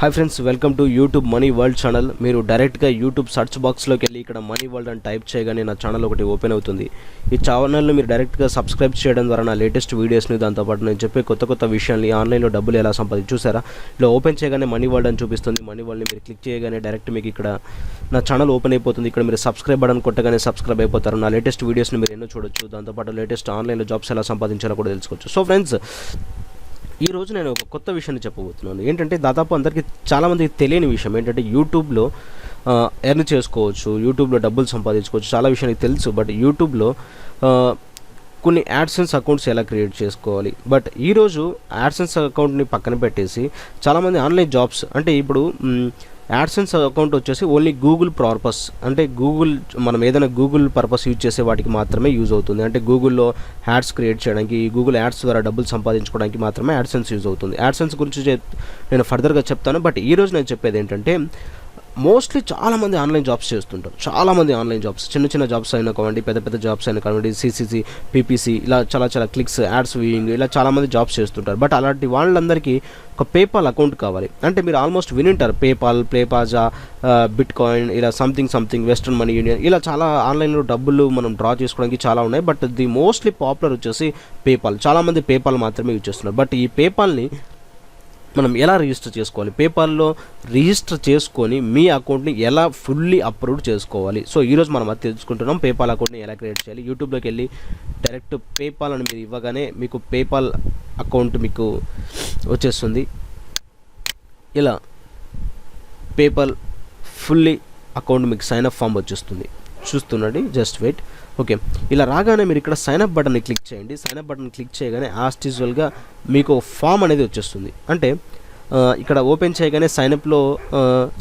Hi friends, welcome to YouTube money world channel. మీరు డైరెక్ట్గా YouTube search బాక్స్లోకి వెళ్ళి ఇక్కడ మనీ వరల్డ్ అని టైప్ చేయగానే నా ఛానల్ ఒకటి ఓపెన్ అవుతుంది. ఈ ఛానల్ని మీరు డైరెక్ట్గా సబ్స్క్రైబ్ చేయడం ద్వారా నా లేటెస్ట్ వీడియోస్ని, దాంతోపాటు నేను చెప్పే కొత్త విషయాన్ని, ఆన్లైన్లో డబ్బులు ఎలా చూసారా, ఇలా ఓపెన్ చేయగానే మనీ వరల్డ్ అని చూపిస్తుంది. మనీ వరల్డ్ని మీరు క్లిక్ చేయగానే డైరెక్ట్ మీకు ఇక్కడ నా ఛానల్ ఓపెన్ అయిపోతుంది. ఇక్కడ మీరు సబ్స్క్రైబ్ బటన్ కొట్టగానే సబ్స్క్రైబ్ అయిపోతారు. నా లేటెస్ట్ వీడియోస్ని మీరు ఎన్నో చూడొచ్చు. దాంతోపాటు లేటెస్ట్ ఆన్లైన్లో జాబ్స్ ఎలా సంపాదించాలో కూడా తెలుసుకోవచ్చు. సో ఫ్రెండ్స్, ఈరోజు నేను ఒక కొత్త విషయాన్ని చెప్పబోతున్నాను. ఏంటంటే దాదాపు అందరికీ చాలామందికి తెలియని విషయం ఏంటంటే యూట్యూబ్లో ఎర్న్ చేసుకోవచ్చు, యూట్యూబ్లో డబ్బులు సంపాదించుకోవచ్చు, చాలా విషయానికి తెలుసు. బట్ యూట్యూబ్లో కొన్ని యాడ్సెన్స్ అకౌంట్స్ ఎలా క్రియేట్ చేసుకోవాలి. బట్ ఈరోజు యాడ్సెన్స్ అకౌంట్ని పక్కన పెట్టేసి చాలామంది ఆన్లైన్ జాబ్స్, అంటే ఇప్పుడు యాడ్సెన్స్ అకౌంట్ వచ్చేసి ఓన్లీ గూగుల్ పర్పస్, అంటే గూగుల్ మనం ఏదైనా గూగుల్ పర్పస్ యూజ్ చేసే వాటికి మాత్రమే యూజ్ అవుతుంది. అంటే గూగుల్లో యాడ్స్ క్రియేట్ చేయడానికి, గూగుల్ యాడ్స్ ద్వారా డబ్బులు సంపాదించుకోవడానికి మాత్రమే యాడ్సెన్స్ యూజ్ అవుతుంది. యాడ్సెన్స్ గురించి నేను ఫర్దర్గా చెప్తాను. బట్ ఈరోజు నేను చెప్పేది ఏంటంటే, మోస్ట్లీ చాలామంది ఆన్లైన్ జాబ్స్ చేస్తుంటారు. చాలామంది ఆన్లైన్ జాబ్స్, చిన్న జాబ్స్ అయినా కావండి, పెద్ద జాబ్స్ అయినా కావండి, సిసిసి, పీపీసీ, ఇలా చాలా క్లిక్స్, యాడ్స్ వ్యూయింగ్, ఇలా చాలామంది జాబ్స్ చేస్తుంటారు. బట్ అలాంటి వాళ్ళందరికీ ఒక పేపాల్ అకౌంట్ కావాలి. అంటే మీరు ఆల్మోస్ట్ వినింటారు, పేపాల్, ప్లేపాజా, బిట్ కాయిన్, ఇలా సంథింగ్ వెస్ట్రన్ మనీ యూనియన్, ఇలా చాలా ఆన్లైన్లో డబ్బులు మనం డ్రా చేసుకోవడానికి చాలా ఉన్నాయి. బట్ ది మోస్ట్లీ పాపులర్ వచ్చేసి పేపాల్. చాలామంది పేపాల్ మాత్రమే యూజ్ చేస్తున్నారు. బట్ ఈ పేపాల్ని మనం ఎలా రిజిస్టర్ చేసుకోవాలి, పేపాల్లో రిజిస్టర్ చేసుకొని మీ అకౌంట్ని ఎలా ఫుల్లీ అప్రూవ్ చేసుకోవాలి. సో ఈరోజు మనం అది తెలుసుకుంటున్నాం. పేపాల్ అకౌంట్ని ఎలా క్రియేట్ చేయాలి. యూట్యూబ్లోకి వెళ్ళి డైరెక్ట్ పేపాల్ అని మీరు ఇవ్వగానే మీకు పేపాల్ అకౌంట్ మీకు వచ్చేస్తుంది. ఇలా పేపాల్ ఫుల్లీ అకౌంట్ మీకు సైన్ అప్ ఫామ్ వచ్చేస్తుంది. చూస్తుండండి, జస్ట్ వెయిట్. ఓకే, ఇలా రాగానే మీరు ఇక్కడ సైన్అప్ బటన్ని క్లిక్ చేయండి. సైన్అప్ బటన్ క్లిక్ చేయగానే యాజ్ యూజువల్గా మీకు ఫామ్ అనేది వచ్చేస్తుంది. అంటే ఇక్కడ ఓపెన్ చేయగానే సైన్అప్లో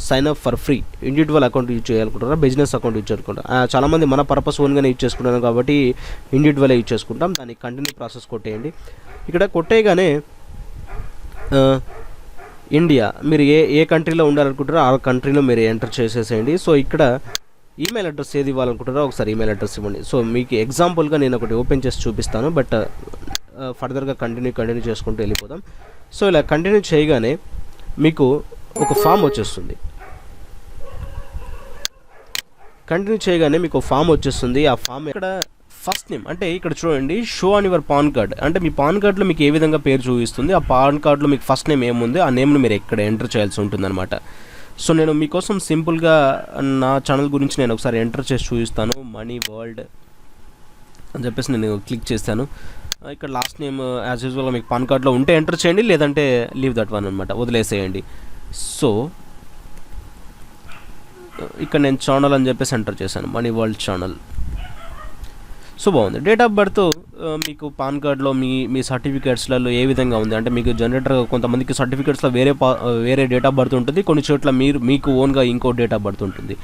sign up for free, individual account use చేయాలనుకుంటారా, బిజినెస్ అకౌంట్ యూజ్ చేసుకుంటారా. చాలామంది మన పర్పస్ ఓన్గానే యూజ్ చేసుకుంటాం కాబట్టి ఇండివిజువల్ యూజ్ చేసుకుంటాం. దానికి కంటిన్యూ ప్రాసెస్ కొట్టేయండి. ఇక్కడ కొట్టేయగానే ఇండియా, మీరు ఏ కంట్రీలో ఉండాలనుకుంటారో ఆ కంట్రీలో మీరు ఎంటర్ చేసేసేయండి. సో ఇక్కడ ఈమెయిల్ అడ్రస్ ఏది ఇవ్వాలనుకుంటారో ఒకసారి ఈమెయిల్ అడ్రస్ ఇవ్వండి. సో మీకు ఎగ్జాంపుల్గా నేను ఒకటి ఓపెన్ చేసి చూపిస్తాను. బట్ ఫర్దర్గా కంటిన్యూ చేసుకుంటూ వెళ్ళిపోదాం. సో ఇలా కంటిన్యూ చేయగానే మీకు ఒక ఫామ్ వచ్చేస్తుంది. ఆ ఫామ్ ఇక్కడ ఫస్ట్ నేమ్, అంటే ఇక్కడ చూడండి, show on your pan card, అంటే మీ పాన్ కార్డులో మీకు ఏ విధంగా పేరు చూపిస్తుంది, ఆ పాన్ కార్డులో మీకు ఫస్ట్ నేమ్ ఏముంది, ఆ నేమ్ను మీరు ఇక్కడ ఎంటర్ చేయాల్సి ఉంటుంది అనమాట. సో నేను మీకోసం సింపుల్గా నా ఛానల్ గురించి నేను ఒకసారి ఎంటర్ చేసి చూపిస్తాను. మనీ వరల్డ్ అని చెప్పేసి నేను క్లిక్ చేస్తాను. ఇక్కడ లాస్ట్ నేమ్ యాజ్ యూజువల్గా మీకు పాన్ కార్డ్లో ఉంటే ఎంటర్ చేయండి, లేదంటే లీవ్ దట్ వన్ అనమాట, వదిలేసేయండి. సో ఇక్కడ నేను ఛానల్ అని చెప్పేసి ఎంటర్ చేశాను, మనీ వరల్డ్ ఛానల్. సో బాగుంది. డేట్ ఆఫ్ బర్త్ మీకు పాన్ కార్డ్లో మీ సర్టిఫికేట్స్లలో ఏ విధంగా ఉంది, అంటే మీకు జనరేటర్ కొంతమందికి సర్టిఫికేట్స్లో వేరే డేట్ ఆఫ్ బర్త్ ఉంటుంది, కొన్ని చోట్ల మీకు ఓన్గా ఇంకో డేట్ ఆఫ్ బర్త్ ఉంటుంది.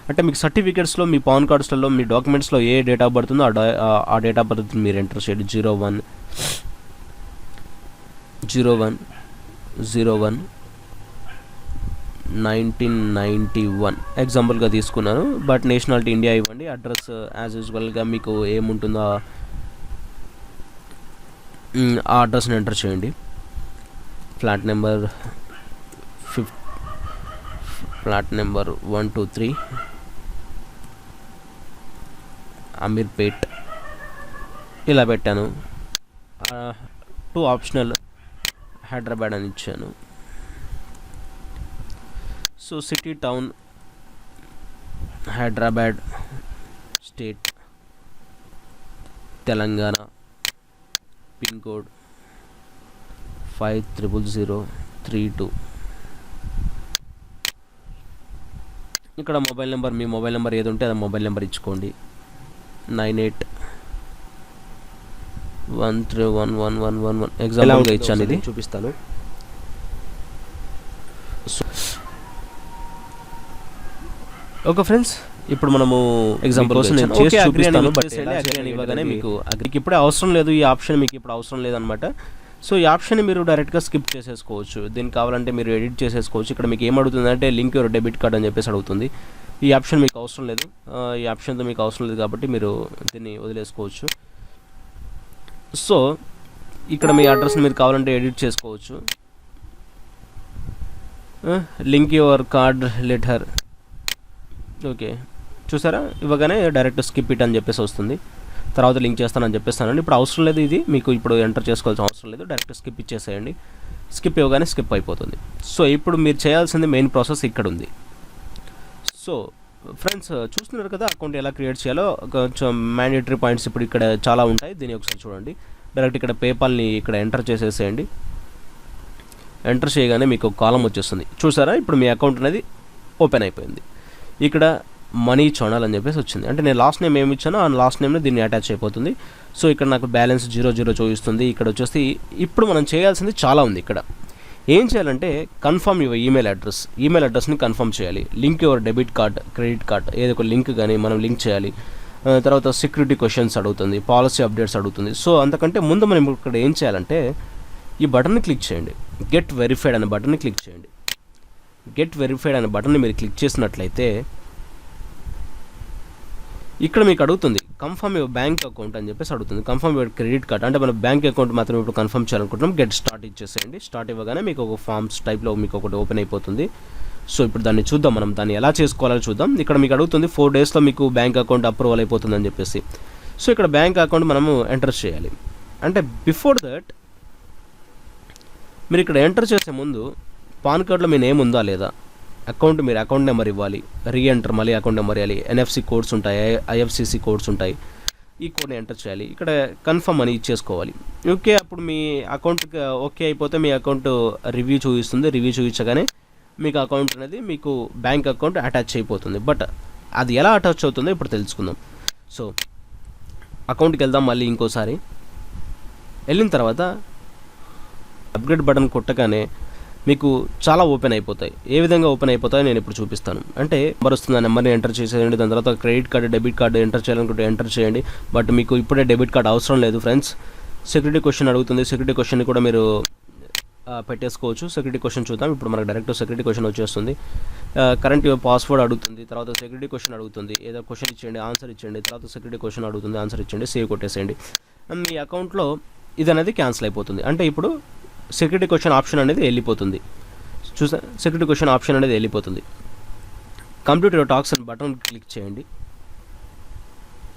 అంటే మీకు సర్టిఫికేట్స్లో, మీ పాన్ కార్డ్స్లలో, మీ డాక్యుమెంట్స్లో ఏ డేట్ ఆఫ్ బర్త్ ఉందో ఆ డేట్ ఆఫ్ బర్త్ మీరు ఎంటర్ చేయండి. 01/01/1991 ఎగ్జాంపుల్గా తీసుకున్నాను. బట్ నేషనాలిటీ ఇండియా ఇవ్వండి. అడ్రస్ యాజ్ యూజువల్గా మీకు ఏముంటుందో ఆ అడ్రస్ని ఎంటర్ చేయండి. ఫ్లాట్ నెంబర్ 123 అమీర్పేట్ ఇలా పెట్టాను. 2 ఆప్షనల్ హైదరాబాద్ అని ఇచ్చాను. So city, town Hyderabad, state Telangana, pin code 500032. ఇక్కడ మొబైల్ నెంబర్, మీ మొబైల్ నెంబర్ ఏది ఉంటే అది మొబైల్ నెంబర్ ఇచ్చుకోండి. 98131111 ఎగ్జాంపుల్గా ఇచ్చాను, ఇది చూపిస్తాను. ఓకే ఫ్రెండ్స్, ఇప్పుడు మనము ఎగ్జాంపుల్ కోసం నేను చేసి చూపిస్తాను. బట్ ఇవ్వగానే మీకు అగ్రికి ఇప్పుడే అవసరం లేదు, ఈ ఆప్షన్ మీకు ఇప్పుడు అవసరం లేదనమాట. సో ఈ ఆప్షన్ మీరు డైరెక్ట్గా స్కిప్ చేసేసుకోవచ్చు. దీనికి కావాలంటే మీరు ఎడిట్ చేసేసుకోవచ్చు. ఇక్కడ మీకు ఏమడుగుతుందంటే లింక్ యువర్ డెబిట్ కార్డ్ అని చెప్పేసి అడుగుతుంది. ఈ ఆప్షన్ మీకు అవసరం లేదు, ఈ ఆప్షన్తో మీకు అవసరం లేదు కాబట్టి మీరు దీన్ని వదిలేసుకోవచ్చు. సో ఇక్కడ మీ అడ్రస్ని మీరు కావాలంటే ఎడిట్ చేసుకోవచ్చు. Link your card letter. Okay, చూసారా, ఇవ్వగానే డైరెక్ట్ స్కిప్ ఇట్ అని చెప్పేసి వస్తుంది. తర్వాత లింక్ చేస్తానని చెప్పేస్తానండి. ఇప్పుడు అవసరం లేదు, ఇది మీకు ఇప్పుడు ఎంటర్ చేసుకోవాల్సిన అవసరం లేదు, డైరెక్ట్ స్కిప్ ఇచ్చేసేయండి. స్కిప్ ఇవ్వగానే స్కిప్ అయిపోతుంది. సో ఇప్పుడు మీరు చేయాల్సింది మెయిన్ ప్రాసెస్ ఇక్కడ ఉంది. సో ఫ్రెండ్స్ చూస్తున్నారు కదా అకౌంట్ ఎలా క్రియేట్ చేయాలో. కొంచెం మ్యాండేటరీ పాయింట్స్ ఇప్పుడు ఇక్కడ చాలా ఉంటాయి, దీన్ని ఒకసారి చూడండి. డైరెక్ట్ ఇక్కడ పేపాల్ని ఇక్కడ ఎంటర్ చేసేసేయండి. ఎంటర్ చేయగానే మీకు కాలం వచ్చేస్తుంది, చూసారా. ఇప్పుడు మీ అకౌంట్ అనేది ఓపెన్ అయిపోయింది. ఇక్కడ మనీ ఛానల్ అని చెప్పేసి వచ్చింది. అంటే నేను లాస్ట్ నేమ్ ఏమి ఇచ్చానో ఆ లాస్ట్ నేమ్ని దీన్ని అటాచ్ అయిపోతుంది. సో ఇక్కడ నాకు బ్యాలెన్స్ 0 చూపిస్తుంది. ఇక్కడ వచ్చేసి ఇప్పుడు మనం చేయాల్సింది చాలా ఉంది. ఇక్కడ ఏం చేయాలంటే కన్ఫర్మ్ యువర్ ఈమెయిల్ అడ్రస్ని కన్ఫర్మ్ చేయాలి. Link your debit card, credit card, ఏదో ఒక లింక్ కానీ మనం లింక్ చేయాలి. తర్వాత సెక్యూరిటీ క్వశ్చన్స్ అడుగుతుంది, పాలసీ అప్డేట్స్ అడుగుతుంది. సో అంతకంటే ముందు మనం ఇక్కడ ఏం చేయాలంటే ఈ బటన్ని క్లిక్ చేయండి, గెట్ వెరిఫైడ్ అనే బటన్ని క్లిక్ చేయండి. గెట్ వెరిఫైడ్ అనే బటన్ని మీరు క్లిక్ చేసినట్లయితే ఇక్కడ మీకు అడుగుతుంది కన్ఫర్మ్ యువర్ బ్యాంక్ అకౌంట్ అని చెప్పేసి అడుగుతుంది. కన్ఫర్మ్ యువర్ క్రెడిట్ కార్డ్ అంటే మన బ్యాంక్ అకౌంట్ మాత్రం ఇప్పుడు కన్ఫర్మ్ చేయాలనుకుంటున్నాం. గెట్ స్టార్ట్ ఇచ్చేసేయండి. స్టార్ట్ ఇవ్వగానే మీకు ఒక ఫార్మ్స్ టైప్లో మీకు ఒకటి ఓపెన్ అయిపోతుంది. సో ఇప్పుడు దాన్ని చూద్దాం, మనం దాన్ని ఎలా చేసుకోవాలో చూద్దాం. ఇక్కడ మీకు అడుగుతుంది 4 డేస్లో మీకు బ్యాంక్ అకౌంట్ అప్రూవల్ అయిపోతుందని చెప్పేసి. సో ఇక్కడ బ్యాంక్ అకౌంట్ మనము ఎంటర్ చేయాలి. అంటే బిఫోర్ దట్ మీరు ఇక్కడ ఎంటర్ చేసే ముందు పాన్ కార్డ్లో మీ నేమ్ ఉందా లేదా, మీరు అకౌంట్ నెంబర్ ఇవ్వాలి, రీఎంటర్ మళ్ళీ అకౌంట్ నెంబర్ ఇవ్వాలి, NFC కోడ్స్ ఉంటాయి, IFSC కోడ్స్ ఉంటాయి, ఈ కోడ్ని ఎంటర్ చేయాలి. ఇక్కడ కన్ఫర్మ్ అని ఇచ్చేసుకోవాలి. ఓకే, అప్పుడు మీ అకౌంట్ ఓకే అయిపోతే మీ అకౌంట్ రివ్యూ చూపిస్తుంది. రివ్యూ చూపించగానే మీకు అకౌంట్ అనేది మీకు బ్యాంక్ అకౌంట్ అటాచ్ అయిపోతుంది. బట్ అది ఎలా అటాచ్ అవుతుందో ఇప్పుడు తెలుసుకుందాం. సో అకౌంట్కి వెళ్దాం మళ్ళీ ఇంకోసారి. వెళ్ళిన తర్వాత అప్గ్రేడ్ బటన్ కొట్టగానే మీకు చాలా ఓపెన్ అయిపోతాయి. ఏ విధంగా ఓపెన్ అయిపోతాయో నేను ఇప్పుడు చూపిస్తాను. అంటే నెంబర్ వస్తుంది, ఆ నెంబర్ని ఎంటర్ చేసేయండి. దాని తర్వాత credit card, debit card enter చేయాలనుకుంటే ఎంటర్ చేయండి. బట్ మీకు ఇప్పుడే డెబిట్ కార్డు అవసరం లేదు ఫ్రెండ్స్. సెక్యూరిటీ క్వశ్చన్ అడుగుతుంది, సెక్యూరిటీ క్వశ్చన్ కూడా మీరు పెట్టేసుకోవచ్చు. సెక్యూరిటీ క్వశ్చన్ చూద్దాం. ఇప్పుడు మనకు డైరెక్ట్ సెక్యూరిటీ క్వశ్చన్ వచ్చేస్తుంది. కరెంట్ పాస్వర్డ్ అడుగుతుంది, తర్వాత సెక్యూరిటీ క్వశ్చన్ అడుగుతుంది. ఏదో క్వశ్చన్ ఇచ్చేయండి, ఆన్సర్ ఇచ్చేయండి. తర్వాత సెక్యూరిటీ క్వశ్చన్ అడుగుతుంది, ఆన్సర్ ఇచ్చేయండి, సేవ్ కొట్టేసేయండి. మీ అకౌంట్లో ఇది అనేది క్యాన్సిల్ అయిపోతుంది. అంటే ఇప్పుడు సెక్యూరిటీ క్వశ్చన్ ఆప్షన్ అనేది వెళ్ళిపోతుంది. సెక్యూరిటీ క్వశ్చన్ ఆప్షన్ అనేది వెళ్ళిపోతుంది. కంప్లీట్ యువర్ టాస్క్ అని బటన్ క్లిక్ చేయండి.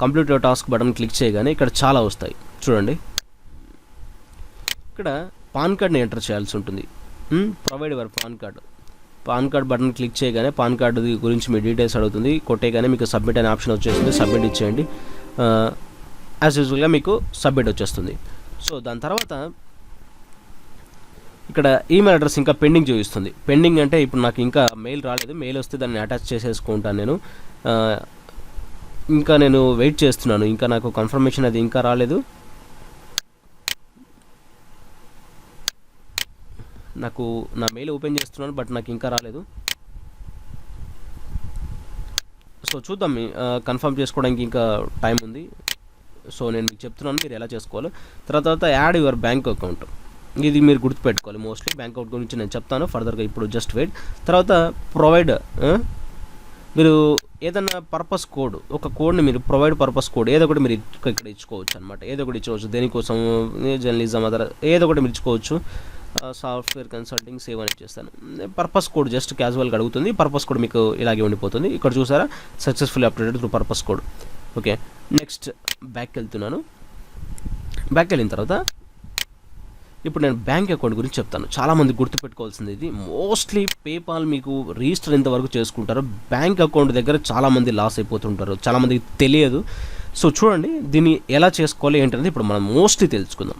Complete your task button click చేయగానే ఇక్కడ చాలా వస్తాయి చూడండి. ఇక్కడ పాన్ కార్డ్ని ఎంటర్ చేయాల్సి ఉంటుంది. Provide your pan card button click చేయగానే పాన్ కార్డు గురించి మీ డీటెయిల్స్ అడుగుతుంది. కొట్టేగానే మీకు సబ్మిట్ అనే ఆప్షన్ వచ్చేస్తుంది. సబ్మిట్ ఇచ్చేయండి. యాజ్ యూజువల్గా మీకు సబ్మిట్ వచ్చేస్తుంది. సో దాని తర్వాత ఇక్కడ ఈమెయిల్ అడ్రస్ ఇంకా పెండింగ్ చూపిస్తుంది. పెండింగ్ అంటే ఇప్పుడు నాకు ఇంకా మెయిల్ రాలేదు. మెయిల్ వస్తే దాన్ని అటాచ్ చేసేసుకుంటాను నేను. ఇంకా నేను వెయిట్ చేస్తున్నాను, ఇంకా నాకు కన్ఫర్మేషన్ అది ఇంకా రాలేదు. నాకు నా మెయిల్ ఓపెన్ చేస్తున్నాను, బట్ నాకు ఇంకా రాలేదు. సో చూద్దాం, కన్ఫర్మ్ చేసుకోవడానికి ఇంకా టైం ఉంది. సో నేను మీకు చెప్తున్నాను మీరు ఎలా చేసుకోవాలో. తర్వాత యాడ్ యువర్ బ్యాంక్ అకౌంట్, ఇది మీరు గుర్తుపెట్టుకోవాలి. మోస్ట్లీ బ్యాంక్ అకౌంట్ గురించి నేను చెప్తాను ఫర్దర్గా, ఇప్పుడు జస్ట్ వెయిట్. తర్వాత ప్రొవైడ్, మీరు ఏదైనా పర్పస్ కోడ్, ఒక కోడ్ని మీరు ప్రొవైడ్ పర్పస్ కోడ్ ఏదో ఒకటి మీరు ఇక్కడ ఇచ్చుకోవచ్చు అనమాట. ఏదో ఒకటి ఇచ్చుకోవచ్చు, దేనికోసం, జర్నలిజం అదర్ ఏదో ఒకటి మీరు ఇచ్చుకోవచ్చు. సాఫ్ట్వేర్ కన్సల్టింగ్ సేవ్ అని ఇచ్చేస్తాను. పర్పస్ కోడ్ జస్ట్ క్యాజువల్గా అడుగుతుంది. పర్పస్ కోడ్ మీకు ఇలాగే ఉండిపోతుంది. ఇక్కడ చూసారా, successfully updated through purpose code. Okay, next back వెళ్తున్నాను. బ్యాక్ వెళ్ళిన తర్వాత ఇప్పుడు నేను బ్యాంక్ అకౌంట్ గురించి చెప్తాను. చాలామంది గుర్తుపెట్టుకోవాల్సింది ఇది. మోస్ట్లీ పేపాల్ మీకు రిజిస్టర్ ఎంతవరకు చేసుకుంటారో, బ్యాంక్ అకౌంట్ దగ్గర చాలామంది లాస్ అయిపోతుంటారు, చాలామందికి తెలియదు. సో చూడండి, దీన్ని ఎలా చేసుకోవాలి ఏంటనేది ఇప్పుడు మనం మోస్ట్లీ తెలుసుకుందాం.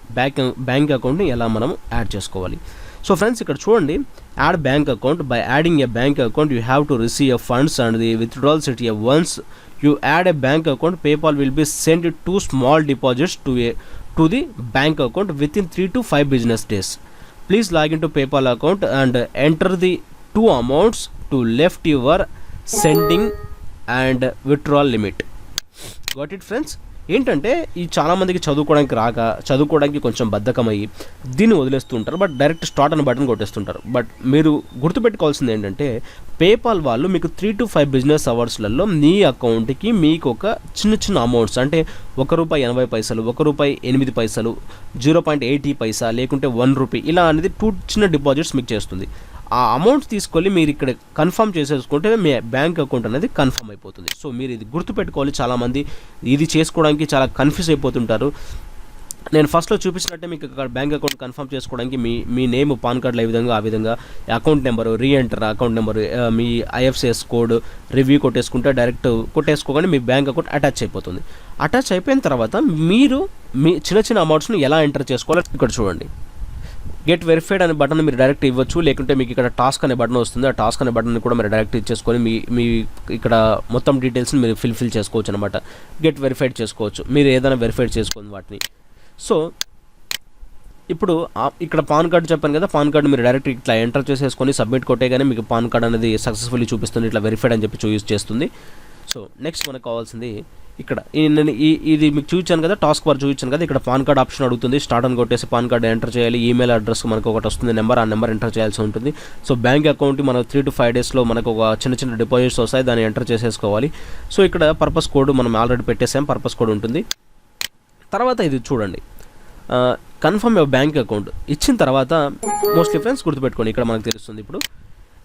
బ్యాంక్ అకౌంట్ని ఎలా మనం యాడ్ చేసుకోవాలి. సో ఫ్రెండ్స్ ఇక్కడ చూడండి, add bank account. By adding a bank account you have to receive a funds and the withdrawals at a once you add a bank account, PayPal will be sent 2 small deposits to the bank account within 3 to 5 business days. Please log into PayPal account and enter the 2 amounts to left your sending and withdrawal limit. Got it friends? ఏంటంటే ఈ చాలామందికి చదువుకోవడానికి కొంచెం బద్ధకమయ్యి దీన్ని వదిలేస్తుంటారు. But direct start అనే button కొట్టేస్తుంటారు. But మీరు గుర్తుపెట్టుకోవాల్సింది ఏంటంటే, పేపాల్ వాళ్ళు మీకు 3 to 5 బిజినెస్ అవర్స్లలో మీ అకౌంట్కి మీకు ఒక చిన్న అమౌంట్స్, అంటే ₹1.80, ₹1.08, 0.80 పైసా, లేకుంటే ₹1 ఇలా అనేది 2 చిన్న డిపాజిట్స్ మీకు చేస్తుంది. ఆ అమౌంట్ తీసుకొని మీరు ఇక్కడ కన్ఫర్మ్ చేసేసుకుంటే మీ బ్యాంక్ అకౌంట్ అనేది కన్ఫర్మ్ అయిపోతుంది. సో మీరు ఇది గుర్తుపెట్టుకోవాలి. చాలామంది ఇది చేసుకోవడానికి చాలా కన్ఫ్యూజ్ అయిపోతుంటారు. నేను ఫస్ట్లో చూపించినట్టే మీకు ఇక్కడ బ్యాంక్ అకౌంట్ కన్ఫర్మ్ చేసుకోవడానికి మీ నేమ్ పాన్ కార్డులో ఆ విధంగా account number, reenter account number, మీ ఐఎఫ్సిఎస్ కోడ్ రివ్యూ కొట్టేసుకుంటే డైరెక్ట్ కొట్టేసుకోగానే మీ బ్యాంక్ అకౌంట్ అటాచ్ అయిపోతుంది. అటాచ్ అయిపోయిన తర్వాత మీరు మీ చిన్న అమౌంట్స్ని ఎలా ఎంటర్ చేసుకోవాలో ఇక్కడ చూడండి. గెట్ వెరిఫైడ్ అనే బటన్ మీరు డైరెక్ట్ ఇవ్వచ్చు, లేకుంటే మీకు ఇక్కడ టాస్క్ అనే బటన్ వస్తుంది. ఆ టాస్క్ అనే బటన్ కూడా మీరు డైరెక్ట్ ఇచ్చేసుకొని మీ ఇక్కడ మొత్తం డీటెయిల్స్ని మీరు ఫిల్ చేసుకోవచ్చు అనమాట. గెట్ వెరిఫైడ్ చేసుకోవచ్చు, మీరు ఏదైనా వెరిఫైడ్ చేసుకోండి వాటిని. సో ఇప్పుడు ఇక్కడ పాన్ కార్డు చెప్పాను కదా, పాన్ కార్డు మీరు డైరెక్ట్ ఇట్లా ఎంటర్ చేసేసుకొని సబ్మిట్ కొట్టేగానే మీకు పాన్ కార్డ్ అనేది సక్సెస్ఫుల్లీ చూపిస్తుంది, ఇట్లా వెరిఫైడ్ అని చెప్పి యూజ్ చేస్తుంది. సో నెక్స్ట్ మనకు కావాల్సింది ఇక్కడ నేను ఇది మీకు చూపించాను కదా, టాస్క్ బార్ చూపించాను కదా, ఇక్కడ పాన్ కార్డ్ ఆప్షన్ అడుగుతుంది. స్టార్ట్ అని కొట్టేసి పాన్ కార్డ్ ఎంటర్ చేయాలి. ఈమెయిల్ అడ్రస్ మనకు ఒకటి వస్తుంది, నెంబర్, ఆ నెంబర్ ఎంటర్ చేయాల్సి ఉంటుంది. సో బ్యాంక్ అకౌంట్ మనకు 3 to 5 daysలో మనకు ఒక చిన్న డిపాజిట్స్ వస్తాయి, దాన్ని ఎంటర్ చేసేసుకోవాలి. సో ఇక్కడ పర్పస్ కోడ్ మనం ఆల్రెడీ పెట్టేసాం, పర్పస్ కోడ్ ఉంటుంది. తర్వాత ఇది చూడండి, కన్ఫర్మ్ యువర్ బ్యాంక్ అకౌంట్ ఇచ్చిన తర్వాత మోస్ట్లీ ఫ్రెండ్స్ గుర్తుపెట్టుకోండి, ఇక్కడ మనకు తెలుస్తుంది. ఇప్పుడు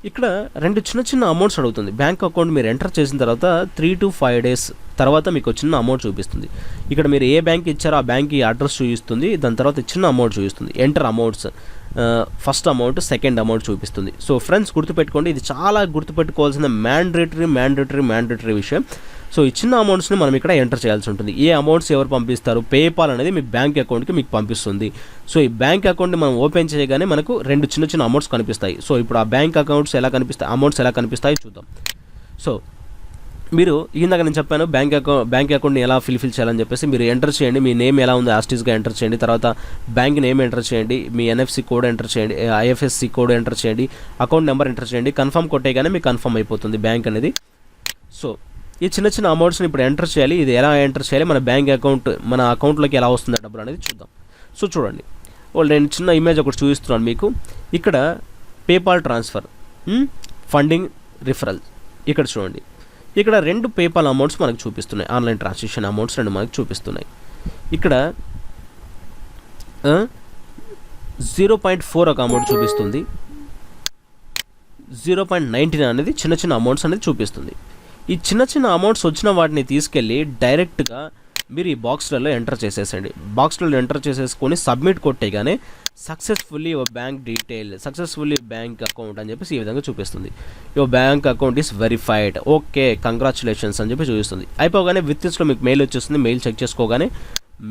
ఇక్కడ 2 చిన్న అమౌంట్స్ అడుగుతుంది. బ్యాంక్ అకౌంట్ మీరు ఎంటర్ చేసిన తర్వాత 3 to 5 days తర్వాత మీకు చిన్న అమౌంట్ చూపిస్తుంది. ఇక్కడ మీరు ఏ బ్యాంక్ ఇచ్చారో ఆ బ్యాంక్ అడ్రస్ చూపిస్తుంది, దాని తర్వాత చిన్న అమౌంట్ చూపిస్తుంది. Enter amounts, first amount, second amount చూపిస్తుంది. సో ఫ్రెండ్స్ గుర్తుపెట్టుకోండి, ఇది చాలా గుర్తుపెట్టుకోవాల్సిన మ్యాండేటరీ విషయం. సో ఈ చిన్న అమౌంట్స్ని మనం ఇక్కడ ఎంటర్ చేయాల్సి ఉంటుంది. ఏ అమౌంట్స్ ఎవరు పంపిస్తారు, పేపాల్ అనేది మీ బ్యాంక్ అకౌంట్కి మీకు పంపిస్తుంది. సో ఈ బ్యాంక్ అకౌంట్ని మనం ఓపెన్ చేయగానే మనకు 2 చిన్న అమౌంట్స్ కనిపిస్తాయి. సో ఇప్పుడు ఆ బ్యాంక్ అమౌంట్స్ ఎలా కనిపిస్తాయి చూద్దాం. సో మీరు ఇందాక నేను చెప్పాను బ్యాంక్ అకౌంట్ని ఎలా ఫిల్ చేయాలని చెప్పేసి మీరు ఎంటర్ చేయండి. మీ నేమ్ ఎలా ఉందో యాస్టీస్గా ఎంటర్ చేయండి. తర్వాత బ్యాంక్ నేమ్ ఎంటర్ చేయండి, మీ ఎన్ఎఫ్సి కోడ్ ఎంటర్ చేయండి, ఐఎఫ్ఎస్సి కోడ్ ఎంటర్ చేయండి, అకౌంట్ నెంబర్ ఎంటర్ చేయండి. కన్ఫర్మ్ కొట్టేగానే మీకు కన్ఫర్మ్ అయిపోతుంది బ్యాంక్ అనేది. సో ఈ చిన్న అమౌంట్స్ని ఇప్పుడు ఎంటర్ చేయాలి. ఇది ఎలా ఎంటర్ చేయాలి, మన అకౌంట్లోకి ఎలా వస్తుంది డబ్బులు అనేది చూద్దాం. సో చూడండి, నేను చిన్న ఇమేజ్ ఒకటి చూపిస్తున్నాను మీకు. ఇక్కడ పేపాల్ ట్రాన్స్ఫర్, ఫండింగ్, రిఫరల్, ఇక్కడ చూడండి. ఇక్కడ 2 పేపాల్ అమౌంట్స్ మనకు చూపిస్తున్నాయి, ఆన్లైన్ ట్రాన్సాక్షన్ అమౌంట్స్ 2 మనకు చూపిస్తున్నాయి. ఇక్కడ 0.4 ఒక అమౌంట్ చూపిస్తుంది, 0.99 అనేది చిన్న అమౌంట్స్ అనేది చూపిస్తుంది. ఈ చిన్న అమౌంట్స్ వచ్చిన వాటిని తీసుకెళ్ళి డైరెక్ట్గా మీరు ఈ బాక్స్లలో ఎంటర్ చేసేసండి. బాక్స్లలో ఎంటర్ చేసేసుకొని సబ్మిట్ కొట్టేగానే successfully your bank detail, successfully bank account అని చెప్పేసి ఈ విధంగా చూపిస్తుంది. Your bank account is verified, okay congratulations అని చెప్పి చూపిస్తుంది. అయిపోగానే విత్ఇన్స్లో మీకు మెయిల్ వచ్చేస్తుంది. మెయిల్ చెక్ చేసుకోగానే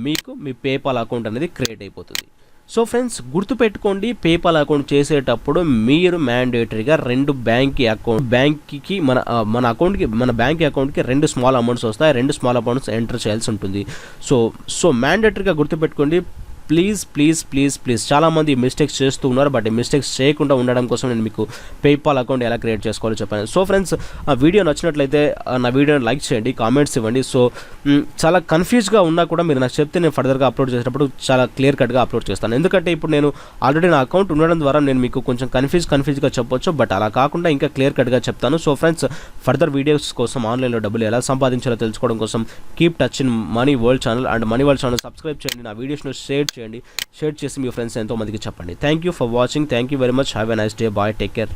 మీకు మీ పేపాల్ అకౌంట్ అనేది క్రియేట్ అయిపోతుంది. సో ఫ్రెండ్స్ గుర్తుపెట్టుకోండి, పేపాల్ అకౌంట్ చేసేటప్పుడు మీరు మ్యాండేటరీగా 2 బ్యాంక్కి మన అకౌంట్కి, మన బ్యాంక్ అకౌంట్కి 2 స్మాల్ అమౌంట్స్ వస్తాయి. 2 స్మాల్ అమౌంట్స్ ఎంటర్ చేయాల్సి ఉంటుంది. సో మ్యాండేటరీగా గుర్తుపెట్టుకోండి. ప్లీజ్ చాలామంది మిస్టేక్స్ చేస్తూ ఉన్నారు. బట్ ఈ మిస్టేక్స్ చేయకుండా ఉండడం కోసం నేను మీకు పేపాల్ అకౌంట్ ఎలా క్రియేట్ చేసుకోవాలో చెప్పాను. సో ఫ్రెండ్స్ ఆ వీడియో నచ్చినట్లయితే నా వీడియోని లైక్ చేయండి, కామెంట్స్ ఇవ్వండి. సో చాలా కన్ఫ్యూజ్గా ఉన్నా కూడా మీరు నాకు చెప్తే నేను ఫర్దర్గా అప్లోడ్ చేసేటప్పుడు చాలా క్లియర్ కట్గా అప్లోడ్ చేస్తాను. ఎందుకంటే ఇప్పుడు నేను ఆల్రెడీ నా అకౌంట్ ఉండడం ద్వారా నేను మీకు కొంచెం కన్ఫ్యూజ్గా చెప్పొచ్చు, బట్ అలా కాకుండా ఇంకా క్లియర్ కట్గా చెప్తాను. సో ఫ్రెండ్స్ ఫర్దర్ వీడియోస్ కోసం, ఆన్లైన్లో డబ్బులు ఎలా సంపాదించాలో తెలుసుకోవడం కోసం keep touch in money world channel and money world channel subscribe చేయండి. నా వీడియోస్ను షేర్ చేసి మీ ఫ్రెండ్స్ ఎంతో మందికి చెప్పండి. Thank you for watching. Thank you very much. Have a nice day. Bye. Take care.